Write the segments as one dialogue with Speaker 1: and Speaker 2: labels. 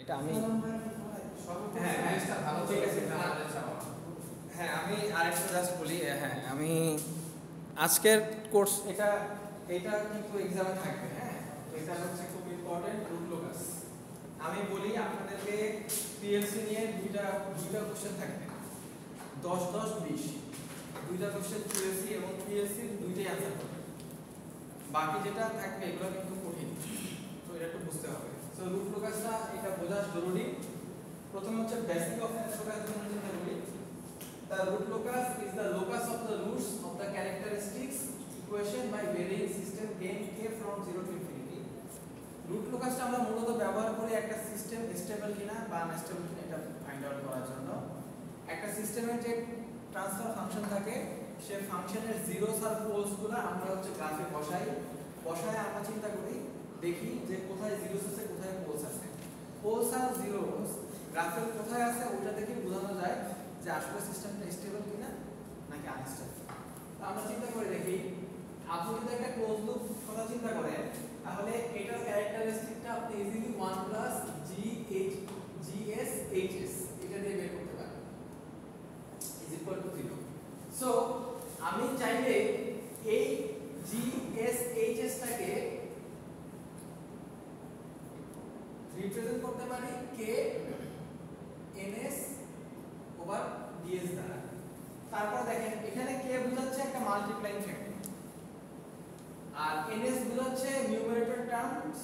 Speaker 1: এটা আমি হ্যাঁ আমি আরেকটা জাস্ট বলি। হ্যাঁ আমি আজকের কোর্স এটা কিন্তু এক্সামে থাকবে। হ্যাঁ এটা হচ্ছে খুব ইম্পর্টেন্ট, রুট লোকাস। আমি বলি আপনাদেরকে পিএলসি নিয়ে দুইটা কোশ্চেন থাকবে, 10-10-20 দুইটা কোশ্চেন পিএলসি এবং পিএলসি দুইটাই অ্যান্সার করবে। বাকি যেটা থাকবে এগুলো কিন্তু কঠিন, তো এটা একটু বুঝতে হবে। সো রুট লোকাসটা এটা বোঝা জরুরি। প্রথম হচ্ছে বেসিক অফ রুট লোকাস চিন্তা করি। The root locus is the locus of the roots of the characteristics equation by varying system gain k from 0 to infinity. Root লোকাসটা আমরা মূলত ব্যবহার করি একটা সিস্টেম স্টেবল কিনা বা আনস্টেবল কিনা এটা ফাইন্ড আউট করার জন্য। একটা সিস্টেমের যে ট্রান্সফার ফাংশন থাকে সে ফাংশনের জিরোস আর পোলসগুলো আমরা হচ্ছে গ্রাফে বসায় আমরা চিন্তা করি, দেখি যে কোথায় জিরোস আছে কোথায় পোলস আছে। পোলস আর জিরোস গ্রাফের কোথায় আছে ওটা দেখে বোঝানো যায় যে আসলে সিস্টেমটা স্টেবল কিনা নাকি আনস্টেবল। আমরা চিন্তা করে দেখি, আপনি যদি একটা ক্লোজ লুপ কথা চিন্তা করেন তাহলে এটার ক্যারেক্টারিস্টিকটা আপনি ইজিলি 1 প্লাস GS HS এটা দিয়ে বের করতে পারেন ইজ ইকুয়াল টু 0। সো আমি চাইলে এই GS HS টাকে রিপ্রেজেন্ট করতে পারি K NS ওভার DS দ্বারা। তারপর দেখেন এখানে K বোঝাচ্ছে একটা মাল্টিপ্লাইং ফ্যাক্টর আর NS বোঝাচ্ছে নিউমারেটর টার্মস,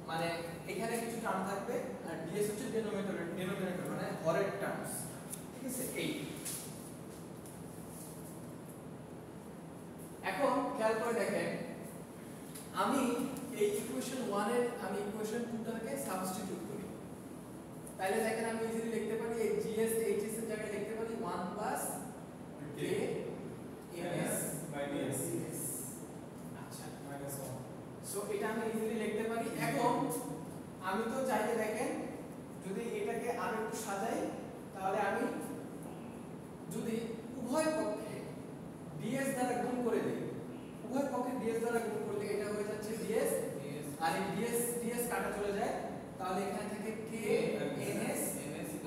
Speaker 1: মানে এখানে কিছু টার্ম থাকবে, আর DS হচ্ছে ডিনোমিনেটর মানে হরের টার্মস। ঠিক আছে, এই এখন খেয়াল করে দেখেন আমি এই ইকুয়েশন 1 এর আমি ইকুয়েশন 2 টাকে সাবস্টিটিউট করি, তাহলে দেখেন আমি ইজিলি লিখতে পারি এই GS HS এর জায়গায় লিখতে পারি 1 plus K NS by DS। আচ্ছা -1। সো এটা আমি ইজিলি লিখতে পারি। এখন আমি তো চাইলে দেখেন যদি এটাকে আরো একটু সাজাই তাহলে আমি যদি উভয় পক্ষে DS দ্বারা গুণ করে দেই, উভয় পক্ষে DS দ্বারা গুণ করলে এটা হয়ে যাচ্ছে DS আর এই DS কাটা চলে যায়, তাহলে এখানে থেকে K NS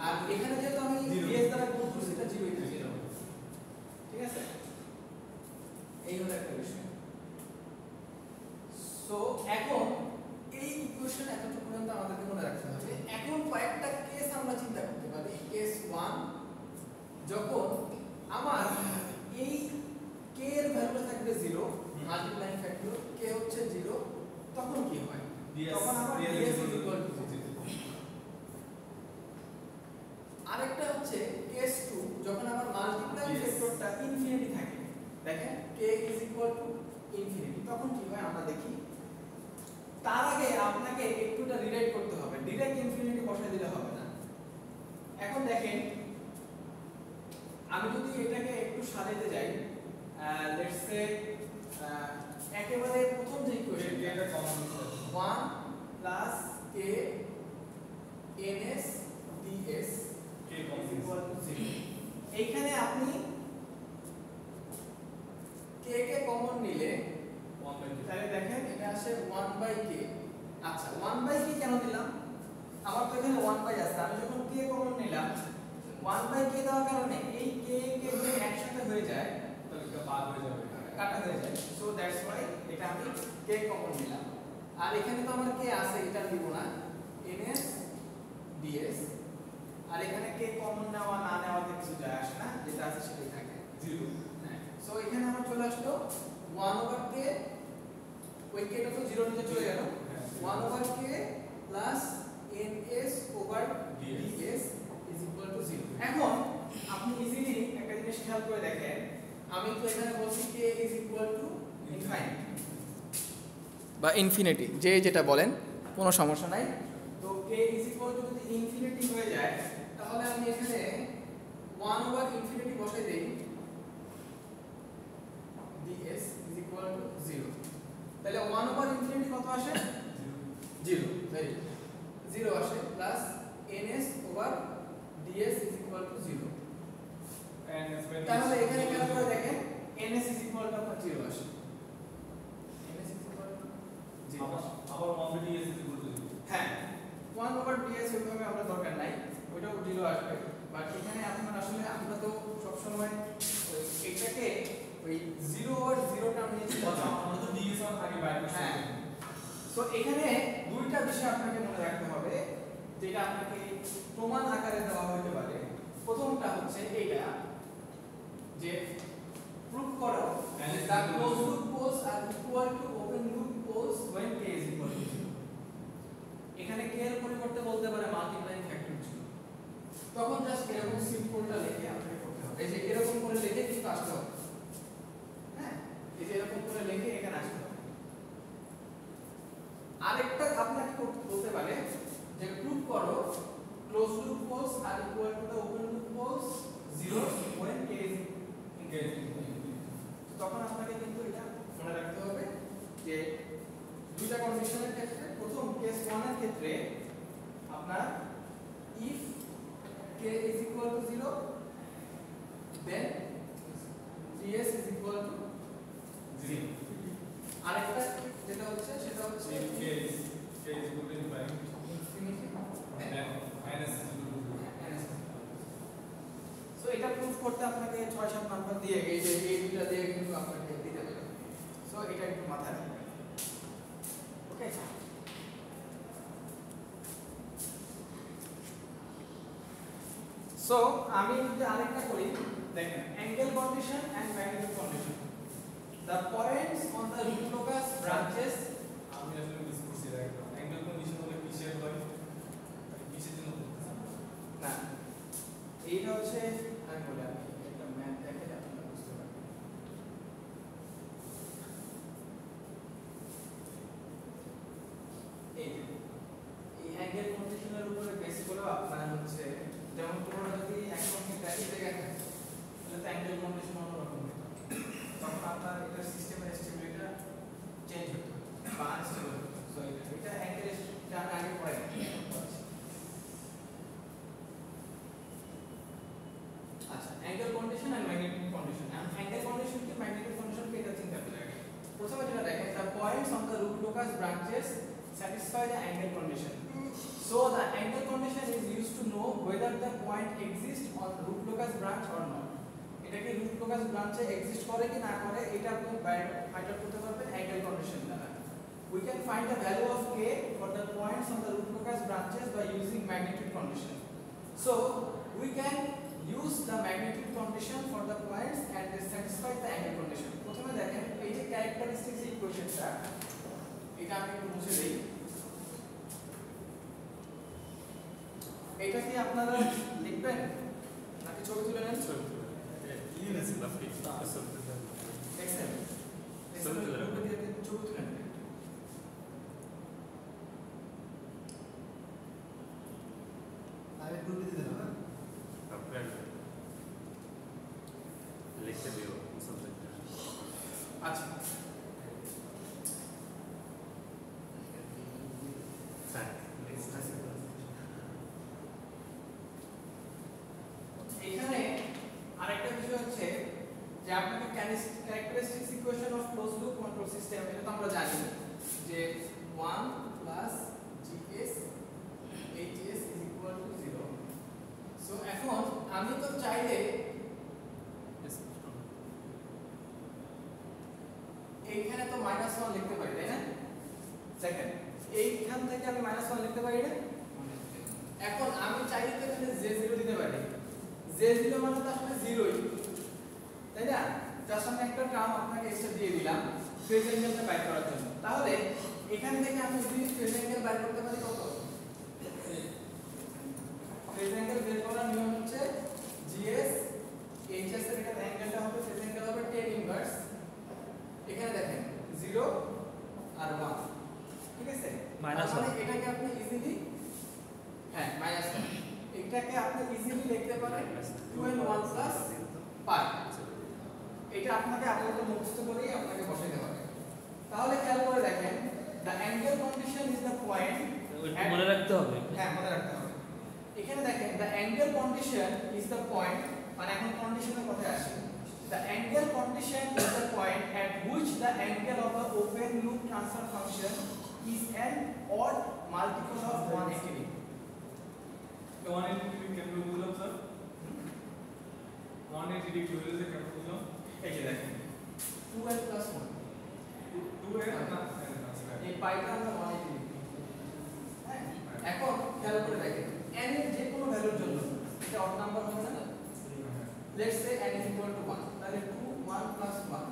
Speaker 1: আর এখানে যেহেতু আমি DS দ্বারা গুণ করছি এটা 0 থাকে। ঠিক আছে, এই হলো একটা বিষয়। সো এখন এই ইকুয়েশন এতটুকু পর্যন্ত আমাদেরকে মনে রাখতে হবে। এখন কয়েকটা কেস আমরা চিন্তা করতে পারি। কেস 1 যখন আমার এই k এর ভ্যালুটা থাকবে 0, মাল্টিপ্লাইং ফ্যাক্টর k হচ্ছে 0, তখন কি হয়? তখন আমার ds ইকুয়াল টু 0। আরেকটা হচ্ছে কেস 2 যখন আমার মাল্টিপ্লাইং ফ্যাক্টরটা ইনফিনিটি থাকে, দেখেন k is equal to infinity, তখন কি হয় আমরা দেখি। তার আগে আপনাকে একটুটা রিলেট করতে হবে, ডাইরেক্ট ইনফিনিটি বসাই দিলে হবে না। এখন দেখেন আমি যদি এটাকে একটু সাজাতে যাই, লেটস সে একেবারে প্রথম যে ইকুয়েশন এটা কমন নিতে 1 plus k ns ds k equal to 0। এইখানে আপনি k কে কমন নিলে 1/k, তাহলে দেখেন এটা আসে 1/k। আচ্ছা 1/k কেন দিলাম? আমার তো এখানে 1/, আছে, আমি যখন k কমন নিলাম 1/k দেওয়ার কারণে এই k কে যদি একসাথে হয়ে যায় তাহলে এটা বাদ হয়ে যাবে, কাটা হয়ে যায়। সো দ্যাটস ওয়াই এটা আমি k কমন নিলাম। আর এখানে তো আমার k আছে, এটা দিব না, ns ds। আর এখানে k কমন নেওয়া না নেওয়াতে কিছু যায় আসে না, যেটা আছে সেটাই থাকে 0। হ্যাঁ, সো এখানে আমার চলে আসলো 1/k, ওই k টা তো 0 নিচে চলে গেল, 1/k plus ns over ds is equal two 0। এখন আপনি ইজিলি একটা জিনিস খেয়াল করে দেখেন, আমি তো এখানে বলছি k is equal two infinite বা ইনফিনিটি, যে যেটা বলেন কোনো সমস্যা নাই। তো k ইজ ইকুয়াল টু যদি ইনফিনিটি হয়ে যায় তাহলে আমি এখানে 1/∞ বসাই দেই, ds ইজ ইকুয়াল টু 0। তাহলে 1/∞ কত আসে? 0। ভেরি 0 আসে, plus ns over ds is equal two 0। তাহলে এখানে খেয়াল করে দেখেন ns ইজ ইকুয়াল টু আপনার 0 আসে, ns ইজ ইকুয়াল টু 0। আবার 1/ds ইজ ইকুয়াল টু 0। হ্যাঁ 1/ds কেস ওইভাবে আমরা দরকার নাই, ওইটাও 0 আসবে। বাট এখানে আপনার আসলে আমরা তো সবসময় এটাকে ওই 0 আর 0 টার্ম নিয়ে
Speaker 2: আমরা তো ডিএস আগে বাইর করছি।
Speaker 1: হ্যাঁ, সো এখানে দুইটা বিষয় আপনাকে মনে রাখতে হবে যেটা আপনাকে প্রমাণ আকারে দেওয়া হতে পারে। প্রথমটা হচ্ছে এইটা যে প্রুফ করো the close loop poles are equal to open loop poles when k is equal to 0। এখানে k এর পরিবর্তে বলতে পারে মাল্টিপ্লাইং ফ্যাক্টর 0। তখন জাস্ট এরকম সিম্পলটা লিখে আপনাকে করতে হবে। এই যে এরকম করে লিখে কিন্তু আসতে হবে। হ্যাঁ, এই যে এরকম করে লিখে এখানে আসতে হবে। আরেকটা আপনাকে বলতে পারে যে প্রুফ করো close loop poles are equal to the open loop poles 0 when k is equal to 0। তখন আপনাকে কিন্তু এটা মনে রাখতে হবে যে দুইটা কন্ডিশনের ক্ষেত্রে, প্রথম কেস 1 এর ক্ষেত্রে আপনার if k is equal to 0 then gs is equal to 0। আরেকটা যেটা হচ্ছে সেটা হচ্ছে
Speaker 2: k is equal to
Speaker 1: infinity
Speaker 2: minus
Speaker 1: so এটা প্রুফ করতে আপনাকে 6-7 নাম্বার দিয়ে এই যে এই দুটো দিয়ে কিন্তু আপনাকে দিতে হবে। সো এটা একটু মাথায় রাখবেন। ওকে, সো আমি যদি আরেকটা করি, দেখেন angle condition and magnetic condition, the points on the root locus branches.
Speaker 2: আমি আসলে মিস করছি একদম। অ্যাঙ্গেল কন্ডিশন হলে কিসের হয়, কিসের জন্য করতেছেন
Speaker 1: না, এইটা হচ্ছে আমি বলি, আমি একটা ম্যাথ দেখে আপনারা বুঝতে পারবেন। এই অ্যাঙ্গেল কন্ডিশনের উপরে বেস করে আপনারা হচ্ছে যেমন তোমরা যদি একদম গ্রাফিক দেখেন তাহলে তো অ্যাঙ্গেল কন্ডিশন অন্যরকম হতো, তখন আপনার এটা সিস্টেমের স্টেবিলিটি চেঞ্জ হতো বা আনস্টেবল হতো। সো এটা অ্যাঙ্গেল আমি আগে পড়াই। আচ্ছা, angle condition and magnetic condition. Angle condition কি ম্যাগনেটিক কন্ডিশন কি এটা চিন্তা করতে লাগে। প্রথমে যেটা দেখেন, the points on the root locus branches satisfy the angle condition. So the angle condition is used to know whether the point exists on root locus branch or not. এটা কি root locus branch এ exist করে কি না করে এটা আপনি find out করতে পারবেন angle condition দ্বারা। We can find the value of k for the points on the root locus branches by using magnetic condition. So we can use the magnetic condition for the points and they satisfy the angle condition. প্রথমে দেখেন এই যে characteristics ইকুয়েশনটা, এটা আমি একটু মুছে দেই। এটা কি আপনারা লিখবেন নাকি ছবি তুলে নেন?
Speaker 2: ছবি তুলে ইউনিসি লাফি
Speaker 1: দেখছেন
Speaker 2: ছবি তুলে নেন।
Speaker 1: ছবি তুলে নেন।
Speaker 3: আরে গ্রুপে দিতে না
Speaker 2: আপনার লিখতে দিও সাবজেক্ট।
Speaker 1: আচ্ছা,
Speaker 2: হ্যাঁ
Speaker 1: এখানে আরেকটা বিষয় হচ্ছে যে আপনাকে characteristics equation of close loop control system, এটা তো আমরা জানি যে 1 plus gs hs is equal to 0। So এখন আমি তো চাইলে এইখানে তো -1 লিখতে পারি, তাই না? সেকেন্ড এইখান থেকে আমি -1 লিখতে পারি না? এখন আমি চাইলে তো এখানে j0 দিতে পারি। j0 মানে তো আসলে 0ই, তাই না? জাস্ট আমি একটা টার্ম আপনাকে এক্সট্রা দিয়ে দিলাম ফেজ অ্যাঙ্গেলটা বাইর করার জন্য। তাহলে এখান থেকে আমি যদি ফেজ অ্যাঙ্গেল বাইর করতে পারি কত? ফেজ অ্যাঙ্গেল বের করার নিয়ম হচ্ছে gs hs এর এখানে অ্যাঙ্গেলটা হবে, ফেজ অ্যাঙ্গেল হবে tan ইনভার্স, এখানে দেখেন 0 আর 1, ঠিক আছে? মানে এটাকে আপনি ইজিলি -1 এটাকে আপনি ইজিলি লিখতে পারেন 2n1 পাই। এটা আপনাকে আপাতত মুখস্থ করেই আপনাকে বসাতে হবে। তাহলে খেয়াল করে দেখেন, the angle condition is the point,
Speaker 4: মনে রাখতে হবে।
Speaker 1: হ্যাঁ মনে রাখতে হবে। এখানে দেখেন the angle condition is the point, মানে এখন কন্ডিশনের কথায় আসি। The angle condition is the point at which the angle of the open loop transfer function is an odd multiple of 180 degree.
Speaker 2: 180 degree কেমনে বুঝলাম স্যার? 180 ডিগ্রি হলে যে কেমনে বুঝলাম?
Speaker 1: এই যে দেখেন 2n plus 1
Speaker 2: 2 এর না
Speaker 1: এই পাইটা আমরা 180 ডিগ্রি। হ্যাঁ এখন খেয়াল করে দেখেন n এর যে কোনো ভ্যালুর জন্য এটা অড নাম্বার হবে না? Let's say n is equal to 1 তাহলে 2 1 plus 1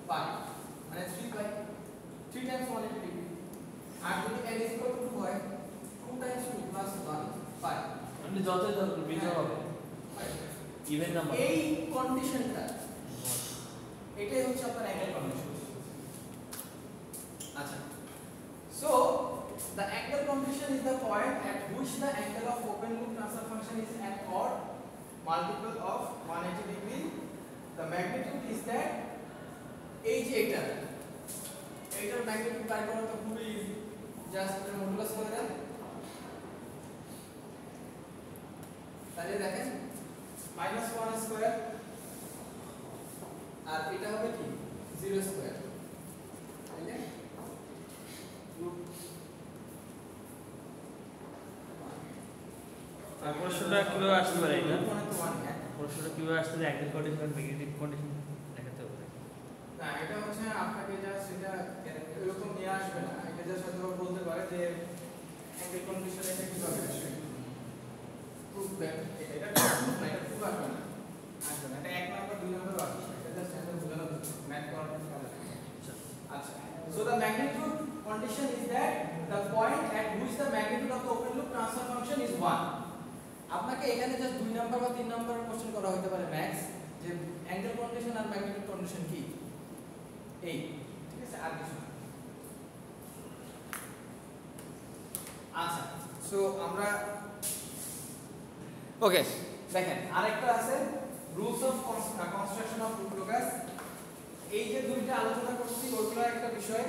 Speaker 1: pi মানে 3 pi 3 times 180 ডিগ্রি। আর যদি n is equal to 2 হয় 2 times 2 plus 1 pi
Speaker 4: আপনি যতই ধরুন বিজয় হবে ইভেন নাম্বার
Speaker 1: এই কন্ডিশনটা এটাই হচ্ছে আপনার অ্যাঙ্গেল কন্ডিশন। আচ্ছা so the angle condition is the point at which the angle of open loop transfer function is an odd multiple of 180 degree. The magnitude is that এই যে এটার ম্যাগনিটিউড বের করা তো খুবই ইজি, জাস্ট এটা modulus করে দেন। তাহলে দেখেন -1 স্কয়ার আর এটা হবে কি 0 স্কয়ার, তাইলে
Speaker 4: আর প্রশ্নটা কিভাবে আসতে পারে এটা?
Speaker 1: মানে তো 1 হ্যাঁ
Speaker 4: প্রশ্নটা কিভাবে আসতে পারে? অ্যাঙ্গেল কন্ডিশন আর নেগেটিভ কন্ডিশন দেখাতে হবে।
Speaker 1: না এটা হচ্ছে আপনাকে জাস্ট এটা এরকম নিয়ে আসবে না, এটা জাস্ট হয়তো বলতে পারে যে অ্যাঙ্গেল কন্ডিশন এটা কিভাবে আসবে প্রুফ দেন, এটা প্রুফ না, এটা প্রুফ আসবে না, আসবে না, এটা 1 নাম্বার 2 নাম্বার আসবে না, এটা জাস্ট এটা বোঝানো ম্যাথ করার কাজ। আচ্ছা so the magnitude condition is that the point at which the magnitude of the open loop transfer function is 1. আপনাকে এখানে জাস্ট 2 নাম্বার বা 3 নাম্বারের কোশ্চেন করা হতে পারে ম্যাক্স, যে অ্যাঙ্গেল কন্ডিশন আর ম্যাগনিটিউড কন্ডিশন কি এই, ঠিক আছে, আর কিছু না। আচ্ছা সো আমরা ওকে দেখেন আরেকটা আছে rules of construction of root locus. এই যে দুইটা আলোচনা করছি ওগুলো একটা বিষয়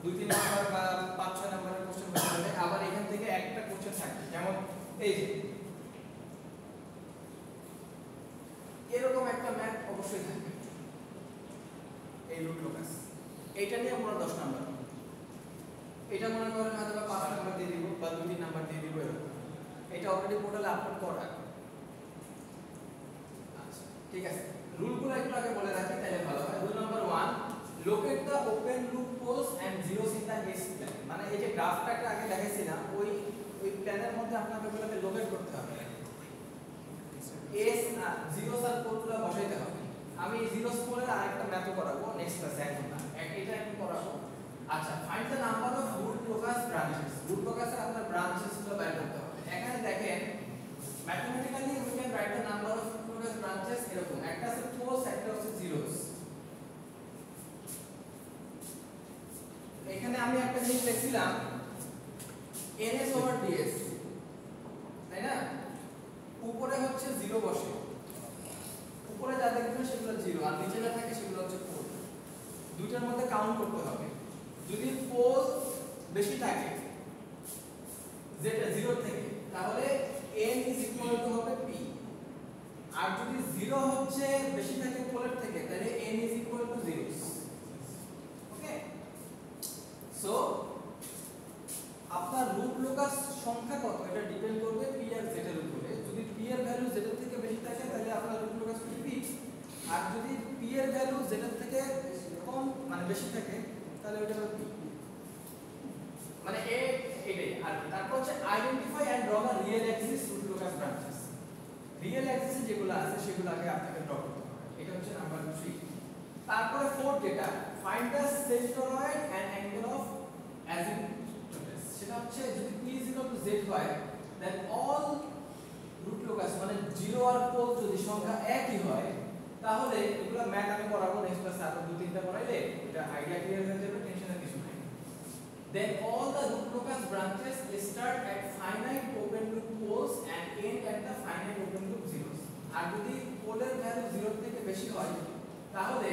Speaker 1: 2-3 নাম্বার বা 5-6 নাম্বারের কোশ্চেন হতে পারে, আবার এখান থেকে একটা কোশ্চেন থাকে, যেমন এই যে এরকম একটা ম্যাথ অবশ্যই থাকবে, এই রুট লোকাস, এইটা নিয়ে আমরা 10 নাম্বার, এটা মনে করেন হয়তো বা 5 নাম্বার দিয়ে দিব বা 2-3 নাম্বার দিয়ে দিব এরকম, এটা অলরেডি পোর্টালে আপলোড করা। আচ্ছা ঠিক আছে, রুলগুলো একটু আগে বলে রাখি তাহলে ভালো হয়। Rule number 1, locate the open loop poles and zeros in the s plane. মানে এই যে গ্রাফটা আগে দেখাইছিলাম ওই প্ল্যানের মধ্যে আপনাকে ওগুলোকে লোকেট করতে হবে, এস আর জিরোস আর পোলগুলো বসাইতে হবে। আমি জিরোস পোলের আরেকটা ম্যাথও করাবো নেক্সট ক্লাসে, এখন না, এটা এখন করাবো। আচ্ছা find the number of root locus branches. Root লোকাসের আপনার ব্রাঞ্চেসগুলো বের করতে হবে। এখানে দেখেন mathematically we can write the number of root locus branches এরকম, একটা আছে পোলস একটা হচ্ছে জিরোস। এখানে আমি একটা জিনিস লিখছিলাম ns ওভার ds, তাই না? উপরে হচ্ছে 0 বসে, উপরে যা দেখবেন সেগুলো 0 আর নিচে যা থাকে সেগুলো হচ্ছে পোল। দুইটার মধ্যে কাউন্ট করতে হবে, যদি পোল বেশি থাকে যেটা 0 থেকে তাহলে n is equal to হবে p, আর যদি 0 হচ্ছে বেশি থাকে পোলের থেকে তাহলে n is equal to 0. Okay so আপনার রুট লোকাস সংখ্যা কত এটা ডিপেন্ড করবে p আর z এর উপরে। যদি p এর ভ্যালু z এর থেকে বেশি থাকে তাহলে আপনার রুট লোকাস p, আর যদি p এর ভ্যালু z এর থেকে কম মানে বেশি থাকে তাহলে ওটা হবে p, মানে এটাই। আর তারপর হচ্ছে identify and draw the real axis root locus branches. Real অ্যাক্সিসে যেগুলো আছে সেগুলো আগে আপনাকে ড্র করতে হবে, এটা হচ্ছে নাম্বার 3। তারপরে 4 যেটা find the centroid and angle of azimuth, সেটা হচ্ছে যদি p z হয় দেন অল রুট লোকাস মানে 0 আর পোল যদি সংখ্যা একই হয় তাহলে এগুলো ম্যাথ আমি করাবো নেক্সট ক্লাসে, আরো 2-3টা করাইলে এটা আইডিয়া ক্লিয়ার হয়ে যাবে, টেনশনের কিছু নাই। Then all the root locus branches start at finite open loop poles and end at the finite open loop zeros. আর যদি পোলের ভ্যালু 0 থেকে বেশি হয় তাহলে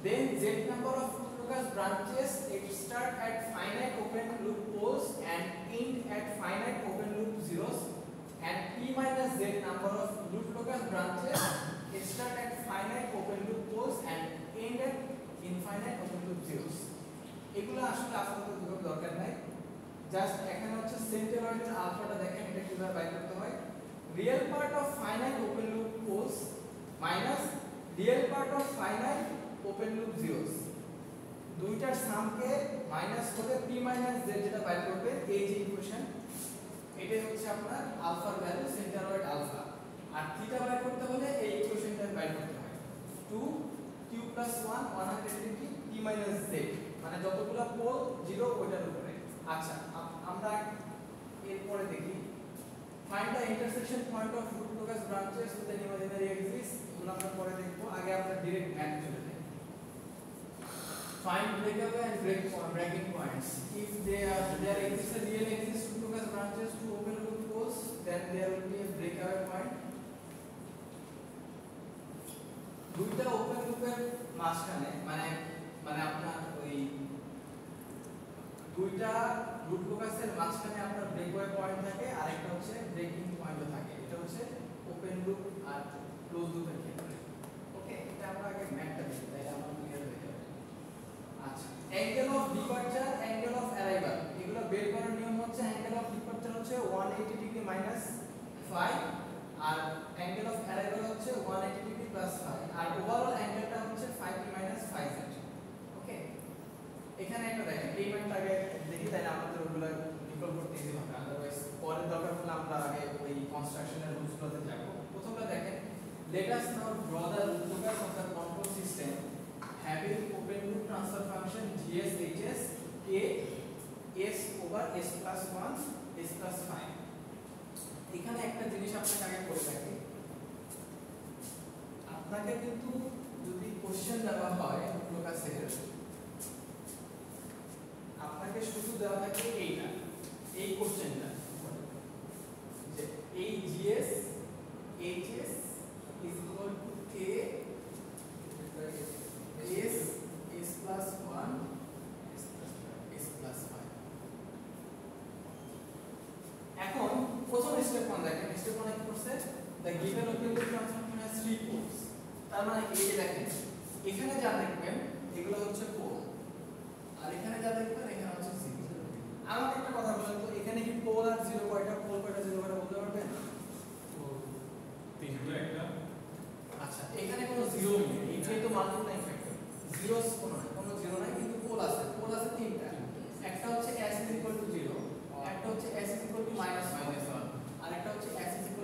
Speaker 1: then z number of root locus branches start at finite open loop poles and end at finite open loop zeros, and p minus z number of root locus branches start at finite open loop poles and end at infinite open loop zeros. এগুলো আসলে আপাতত দরকার নাই, just এখানে হচ্ছে সেন্টারয়েড পয়েন্টের আলফাটা দেখেন এটা কিভাবে বাই করতে হয় real part of finite open loop poles minus real part of finite open loop zeros দুইটার সামকে মাইনাস করে p মাইনাস z যেটা বাই করবে এই যে ইকুয়েশন এটাই হচ্ছে আপনার আলফার ভ্যালু সেন্টারয়েড আলফা আর থিটা বাই করতে হলে এই ইকুয়েশনটা বাই করতে হয় 2q + 1 180 p মাইনাস z মানে যতগুলো পোল 0 ওইটার উপরে আচ্ছা আমরা এরপরে দেখি find the intersection point of root locus branches with an imaginary axis এগুলো আমরা পরে দেখব আগে আমরা ডাইরেক্ট ম্যাথ চলে যাই find breakaway and breaking points if there exists a real exists root locus branches to open loop poles then there will be a breakaway point দুইটা open লুপের মাঝখানে মানে আপনার ওই দুইটা রুট লোকাসের মাঝখানে আপনার ব্রেকওয়ে পয়েন্ট থাকে আর একটা হচ্ছে ব্রেকিং পয়েন্টও থাকে এটা হচ্ছে ওপেন লুপ আর ক্লোজ লুপের ক্ষেত্রে ওকে এটা আমরা আগে ম্যাথটা দেখি তাহলে আমরা ক্লিয়ার হয়ে যাবে আচ্ছা angle of departure angle of arrival এগুলো বের করার নিয়ম হচ্ছে অ্যাঙ্গেল অফ ডিপারচার হচ্ছে 180 ডিগ্রি মাইনাস 5 আর অ্যাঙ্গেল অফ অ্যারাইভাল হচ্ছে 180 ডিগ্রি প্লাস 5 আর ওভারঅল অ্যাঙ্গেলটা হচ্ছে 5 মাইনাস 5 ওকে এখানে একটা দেখেন এই ম্যাথটা আগে দেখি তাহলে আমাদের ওগুলো রিকল করতে ইজি হবে আদারওয়াইজ পরের দরকার হলে আমরা আগে ওই কনস্ট্রাকশনের রুলসগুলোতে যাব প্রথমটা দেখেন let us now draw the root locus of the control system having open loop transfer function gs hs k s over s plus 1 s plus 5 এখানে একটা জিনিস আপনাকে আগে করে রাখি আপনাকে কিন্তু যদি কোশ্চেন দেওয়া হয় রুট লোকাসের আপনাকে শুধু দেওয়া থাকে এইটা এই কোশ্চেনটা যে এই gs hs is equal to k s s plus 1 s plus 5 এখন প্রথম স্টেপ 1 দেখেন স্টেপ 1 কি করছে the given open loop transformation has 3 poles তার মানে এই যে দেখেন এখানে যা দেখবেন এগুলো হচ্ছে পোল আর এখানে যা দেখবেন এখানে হচ্ছে জিরো আমাকে একটা কথা বলেন তো এখানে কি পোল আর জিরো কয়টা পোল কয়টা জিরো কয়টা বলতে পারবেন
Speaker 2: তিনটা একটা
Speaker 1: আচ্ছা এখানে কোনো জিরো নেই এটাই তো মাল্টিপ্লাইং ফ্যাক্টর জিরোস কোনো জিরো নাই কিন্তু পোল আছে তিনটা একটা হচ্ছে s 0 একটা হচ্ছে s -1 আর একটা হচ্ছে s -5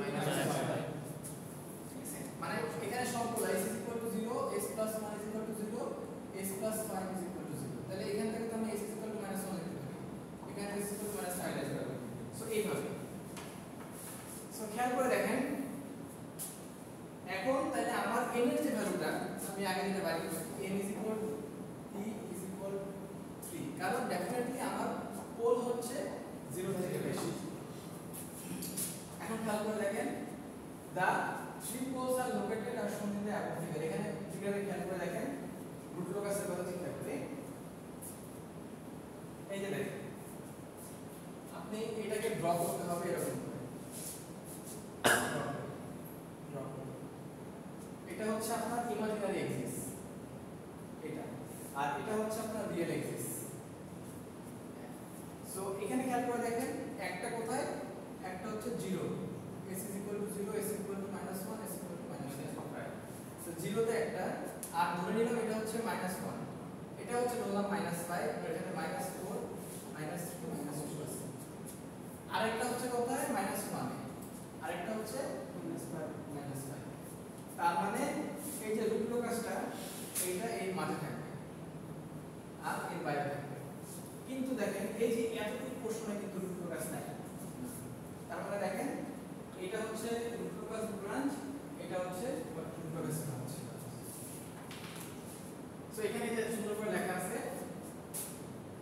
Speaker 1: মানে এখানে সবগুলো s 0 s + 1 0 s + 5 0 তাহলে এখান থেকে তো আমি s - 1 লিখতে পারি এখানে s - 5 লিখতে পারি সো এইভাবে সো খেয়াল করে দেখেন এখন তাহলে আমার n এর যে ভ্যালুটা আমি আগে যেটা বাইরে করেছি n = t 3 কারণ ডেফিনেটলি আমার পোল হচ্ছে 0 থেকে বেশি এখন খেয়াল করে দেখেন দা 3 poles are located as shown in the above figure এখানে ফিগারে খেয়াল করে দেখেন রুট লোকাসের কথা চিন্তা করে এই যে দেখেন আপনি এটাকে ড্র করতে হবে এরকম করে এটা হচ্ছে আপনার ইমাজিনারি এক্সিস এটা আর এটা হচ্ছে আপনার রিয়েল এক্সিস সো এখানে খেয়াল করে দেখেন একটা কোথায় একটা হচ্ছে 0 s = 0 s = -1 s = -5 সো 0 তে একটা আর ধরে নিলাম এটা হচ্ছে -1 এটা হচ্ছে ধরলাম -5 আর এখানে -4 -3 -2 আছে আরেকটা হচ্ছে কোথায় -1 আরেকটা হচ্ছে -5 তার মানে এই যে রুট লোকাসটা এইটা এর মাঝে থাকবে আর এর বাইরে থাকবে কিন্তু দেখেন এই যে এতটুকু পোরশনে কিন্তু রুট লোকাস নাই তার মানে দেখেন এটা হচ্ছে রুট লোকাস ব্রাঞ্চ এটা হচ্ছে রুট লোকাস ব্রাঞ্চ সো এখানে যে সুন্দর করে লেখা আছে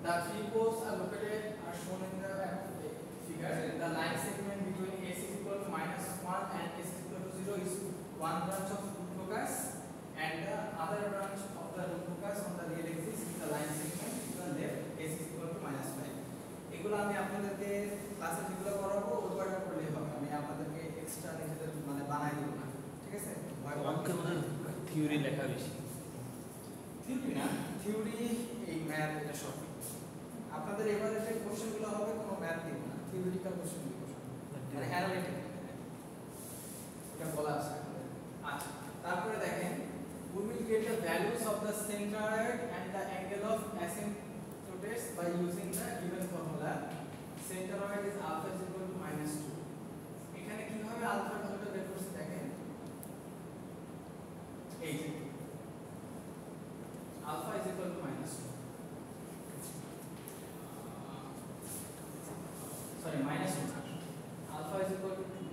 Speaker 1: the three poles are located are shown in the figure the line segment between s = -1 and s = 0 is one branch of root locus and the other branch of the root locus on the real axis is the line segment to the left s = -5 এগুলো আমি আপনাদেরকে ক্লাসে যেগুলো করাবো ওইটা করলেই হবে আমি আপনাদেরকে এক্সট্রা নিজেদের মানে বানাই দেব না ঠিক আছে
Speaker 4: অঙ্কের মধ্যে থিওরি লেখা বেশি
Speaker 1: থিওরি না থিওরি এই ম্যাথ এটা সব আপনাদের এবারে যে কোশ্চেনগুলো হবে কোনো ম্যাথ দিব না থিওরিটিক্যাল কোশ্চেন দিব মানে অ্যানালিটিক এটা বলা আছে আচ্ছা তারপরে দেখেন we will get the values of the centroid and the angle of asymptotes by using the given formula centroid is alpha is equal to -2 এখানে কিভাবে আলফা ভ্যালুটা বের করতে দেখেন এই যে alpha is equal to -2 sorry -2 alpha is equal to 2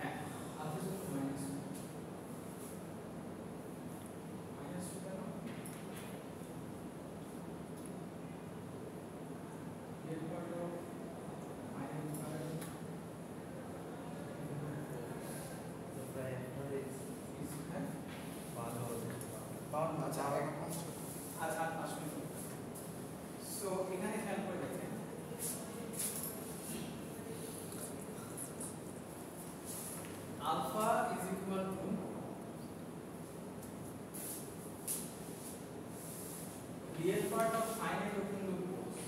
Speaker 1: হ্যাঁ alpha is equal to -2 কেন এর পর তো সো এখানে খেয়াল করে দেখেন alpha is equal to real part of finite open loop course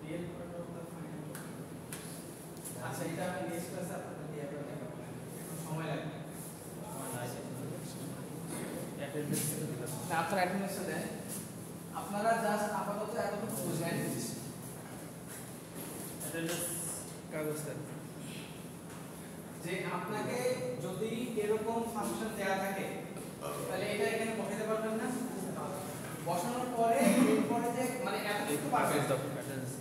Speaker 1: real part of the finite আচ্ছা এটা আমি নেক্সট ক্লাসে আপনাদের দিয়ে একবার দেখাবো একটু সময় লাগবে না আপনারা অ্যাটেন্ডেন্স দেন আপনারা জাস্ট আপাতত এতটুকু বুঝেন
Speaker 4: অ্যাটেন্ডেন্স কাগজ দেন
Speaker 1: যে আপনাকে যদি এরকম ফাংশন দেয়া থাকে তাহলে এটা এখানে বসাতে পারবেন না বসানোর পরে এরপরে যে মানে এতটুকু পারবেন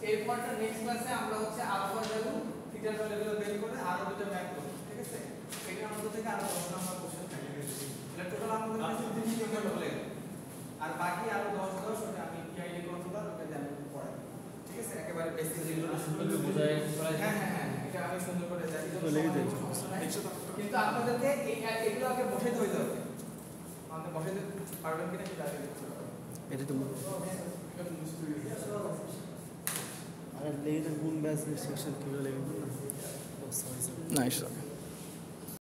Speaker 1: এরপরটা নেক্সট ক্লাসে আমরা হচ্ছে আলফা ভ্যালু থিটার ভ্যালুগুলো বের করে আরো দুটো ম্যাথ করব ঠিক আছে এখানে আমাদের থেকে আরো 10 নাম্বার কোশ্চেন থাকবে এটা টোটাল আমাদের কাছে 3 নম্বর হলে আর বাকি আরো 10 ওটা আমি পিআইডি কন্ট্রোলার ওটা দিয়ে আমি পড়াই ঠিক আছে একেবারে বেসিক যেগুলো
Speaker 4: সুন্দর করে বোঝায়
Speaker 1: হ্যাঁ হ্যাঁ হ্যাঁ এটা আমি সুন্দর করে জানি
Speaker 4: লেগে যায়।
Speaker 1: কিন্তু আপনাদেরকে এগুলো আগে বসাইতে হইতে হবে আমাদের বসাইতে পারবেন কিনা সেটা আগে দেখতে হবে
Speaker 3: এটা তো
Speaker 1: এটা মুশকিল হয়ে গেছে
Speaker 3: আরে লেগে গুণ ব্যাস সেকশন কিভাবে লেগে না
Speaker 1: নাইস